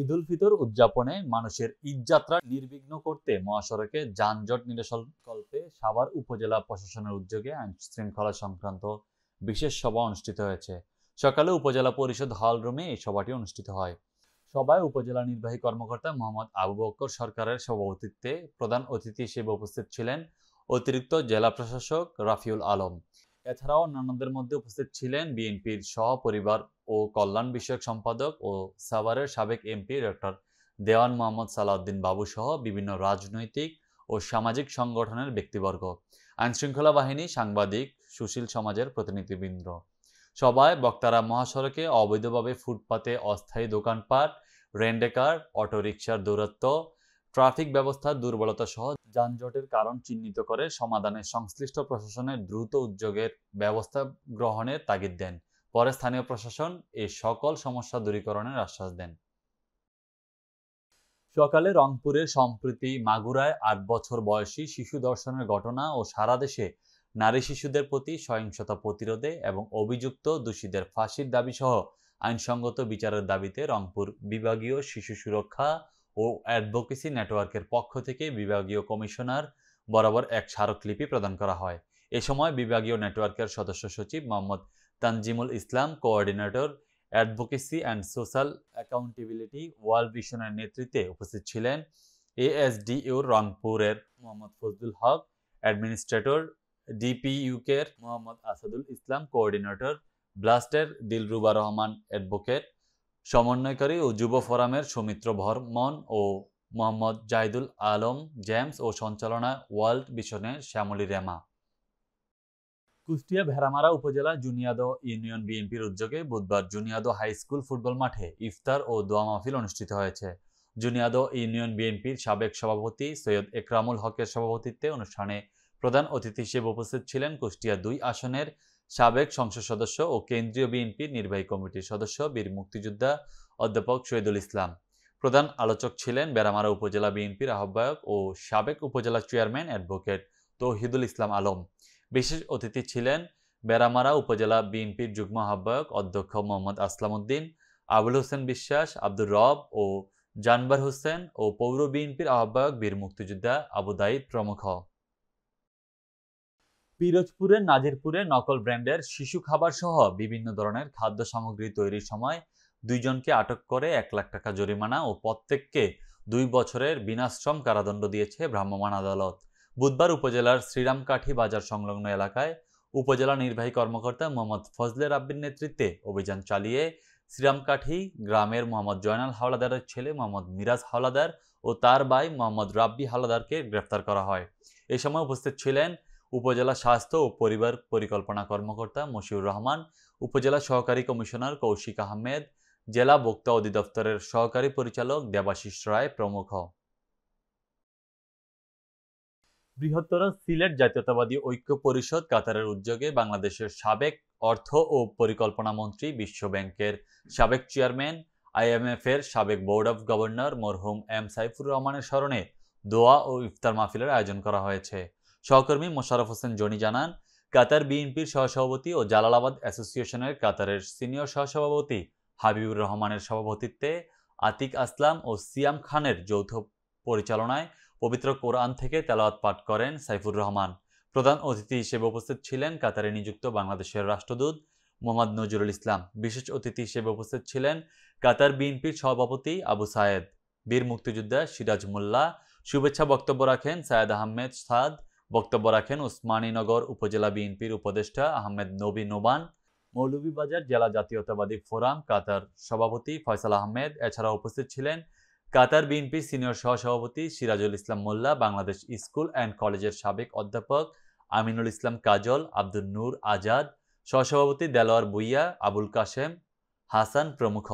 ঈদুল ফিতর উদযাপনে মানুষের ঈদযাত্রা নির্বিঘ্ন করতে মহাসড়কে যানজট নিরসনকল্পে সাভার উপজেলা প্রশাসনের উদ্যোগে আইনশৃঙ্খলা সংক্রান্ত বিশেষ সভা অনুষ্ঠিত হয়েছে। সকালে উপজেলা পরিষদ হল রুমে এই সভাটি অনুষ্ঠিত হয়। সভায় উপজেলা নির্বাহী কর্মকর্তা মোহাম্মদ আবু বক্কর সরকারের সভাপতিত্বে প্রধান অতিথি হিসেবে উপস্থিত ছিলেন অতিরিক্ত জেলা প্রশাসক রাফিউল আলম। এছাড়াও অন্যান্যদের মধ্যে উপস্থিত ছিলেন বিএনপির সহপরিবার ও কল্যাণ বিষয়ক সম্পাদক ও সাভারের সাবেক এমপি ডক্টর দেওয়ান মোহাম্মদ সালাউদ্দিন বাবু সহ বিভিন্ন রাজনৈতিক ও সামাজিক সংগঠনের ব্যক্তিবর্গ, আইনশৃঙ্খলা বাহিনী, সাংবাদিক, সুশীল সমাজের প্রতিনিধিবৃন্দ। সভায় বক্তারা মহাসড়কে অবৈধভাবে ফুটপাতে অস্থায়ী দোকানপাট, রেন্টেকার, অটোরিকশার দৌরাত্ম্য, ট্রাফিক ব্যবস্থার দুর্বলতা সহ যানজটের কারণ চিহ্নিত করে সমাধানে সংশ্লিষ্ট প্রশাসনের দ্রুত উদ্যোগের ব্যবস্থা গ্রহণের তাগিদ দেন। পরে স্থানীয় প্রশাসন এই সকল সমস্যা দূরীকরণের আশ্বাস দেন। সকালে রংপুরের সম্প্রতি মাগুরায় ৮ বছর বয়সী শিশু ধর্ষণের ঘটনা ও সারা দেশে নারী শিশুদের প্রতি সহিংসতা প্রতিরোধে এবং অভিযুক্ত দোষীদের ফাঁসির দাবি সহ আইনসঙ্গত বিচারের দাবিতে রংপুর বিভাগীয় শিশু সুরক্ষা ও অ্যাডভোকেসি নেটওয়ার্কের পক্ষ থেকে বিভাগীয় কমিশনার বরাবর এক স্মারকলিপি প্রদান করা হয়। এ সময় বিভাগীয় নেটওয়ার্কের সদস্য সচিব Mohammad Tanzimul Islam, coordinator advocacy and social accountability world ভিশনের নেতৃত্বে উপস্থিত ছিলেন এএসডিইউর রংপুরের মোহাম্মদ ফজলুল হক, অ্যাডমিনিস্ট্রেটর ডিপিইউকের মোহাম্মদ আসাদুল ইসলাম, কোঅর্ডিনেটর ব্লাস্টের দিলরুবা রহমান অ্যাডভোকেট, সমন্বয়কারী ও যুব ফোরামের সৌমিত্র বর্মন ও মোহাম্মদ জাহিদুল আলম জেমস ও সঞ্চালনা ওয়ার্ল্ড ভিশনের শ্যামলী রেমা। কুষ্টিয়া ভেড়ামারা উপজেলা জুনিয়াদহ ইউনিয়ন বিএনপির উদ্যোগে বুধবার জুনিয়াদহ হাই স্কুল ফুটবল মাঠে ইফতার ও দোয়া মাহফিল অনুষ্ঠিত হয়েছে। জুনিয়াদহ ইউনিয়ন বিএনপির সাবেক সভাপতি সৈয়দ একরামুল হকের সভাপতিত্বে অনুষ্ঠানে প্রধান অতিথি হিসেবে উপস্থিত ছিলেন কুষ্টিয়া ২ আসনের সাবেক সংসদ সদস্য ও কেন্দ্রীয় বিএনপির নির্বাহী কমিটির সদস্য বীর মুক্তিযোদ্ধা অধ্যাপক শহীদুল ইসলাম। প্রধান আলোচক ছিলেন ভেড়ামারা উপজেলা বিএনপির আহ্বায়ক ও সাবেক উপজেলা চেয়ারম্যান অ্যাডভোকেট তৌহিদুল ইসলাম আলম। বিশেষ অতিথি ছিলেন ভেড়ামারা উপজেলা বিএনপির যুগ্ম আহ্বায়ক অধ্যক্ষ মোহাম্মদ আসলাম উদ্দিন, আবুল হোসেন বিশ্বাস, আব্দুর রব ও জানবার হোসেন ও পৌর বিএনপির আহ্বায়ক বীর মুক্তিযোদ্ধা আবু দাইদ প্রমুখ। পিরোজপুরের নাজিরপুরে নকল ব্র্যান্ডের শিশু খাবার সহ বিভিন্ন ধরনের খাদ্য সামগ্রী তৈরির সময় ২ জনকে আটক করে ১ লাখ টাকা জরিমানা ও প্রত্যেককে ২ বছরের বিনাশ্রম কারাদণ্ড দিয়েছে ভ্রাম্যমাণ আদালত। বুধবার উপজেলার শ্রীরামকাঠি বাজার সংলগ্ন এলাকায় উপজেলা নির্বাহী কর্মকর্তা মোহাম্মদ ফজলে রাব্বির নেতৃত্বে অভিযান চালিয়ে শ্রীরামকাঠি গ্রামের মোহাম্মদ জয়নাল হাওলাদারের ছেলে মোহাম্মদ মিরাজ হাওলাদার ও তার ভাই মোহাম্মদ রাব্বি হাওলাদারকে গ্রেফতার করা হয়। এ সময় উপস্থিত ছিলেন উপজেলা স্বাস্থ্য ও পরিবার পরিকল্পনা কর্মকর্তা মশিউর রহমান, উপজেলা সহকারী কমিশনার কৌশিক আহমেদ, জেলা ভোক্তা অধিদপ্তরের সহকারী পরিচালক দেবাশিস রায় প্রমুখ। বৃহত্তর সিলেট জাতীয়তাবাদী ঐক্য পরিষদ কাতারের উদ্যোগে বাংলাদেশের সাবেক অর্থ ও পরিকল্পনা মন্ত্রী, বিশ্ব ব্যাংকের সাবেক চেয়ারম্যান, আইএমএফ-এর সাবেক বোর্ড অব গভর্নর মরহুম এম সাইফুর রহমানের স্মরণে দোয়া ও ইফতার মাহফিলের আয়োজন করা হয়েছে। সহকর্মী মোশাররফ হোসেন জনি জানান, কাতার বিএনপির সহসভাপতি ও জালালাবাদ অ্যাসোসিয়েশনের কাতারের সিনিয়র সহসভাপতি হাবিবুর রহমানের সভাপতিত্বে আতিক আসলাম ও সিয়াম খানের যৌথ পরিচালনায় পবিত্র কোরআন থেকে তেলাওয়াত পাঠ করেন সাইফুর রহমান। প্রধান অতিথি হিসেবে উপস্থিত ছিলেন কাতারে নিযুক্ত বাংলাদেশের রাষ্ট্রদূত মোহাম্মদ নজরুল ইসলাম। বিশেষ অতিথি হিসেবে উপস্থিত ছিলেন কাতার বিএনপির সভাপতি আবু সায়েদ। বীর মুক্তিযোদ্ধা সিরাজ মোল্লা। শুভেচ্ছা বক্তব্য রাখেন সায়েদ আহমেদ সাদ। বক্তব্য রাখেন উসমানীনগর উপজেলা বিএনপির উপদেষ্টা আহমেদ নবী নোমান। মৌলভীবাজার জেলা জাতীয়তাবাদী ফোরাম কাতার সভাপতি ফয়সাল আহমেদ। এছাড়া উপস্থিত ছিলেন কাতার বিএনপির সিনিয়র সহসভাপতি সিরাজুল ইসলাম মোল্লা, বাংলাদেশ স্কুল অ্যান্ড কলেজের সাবেক অধ্যাপক আমিনুল ইসলাম কাজল, আব্দুল নূর আজাদ, সহসভাপতি দেলোয়ার ভূঁইয়া, আবুল কাশেম হাসান প্রমুখ।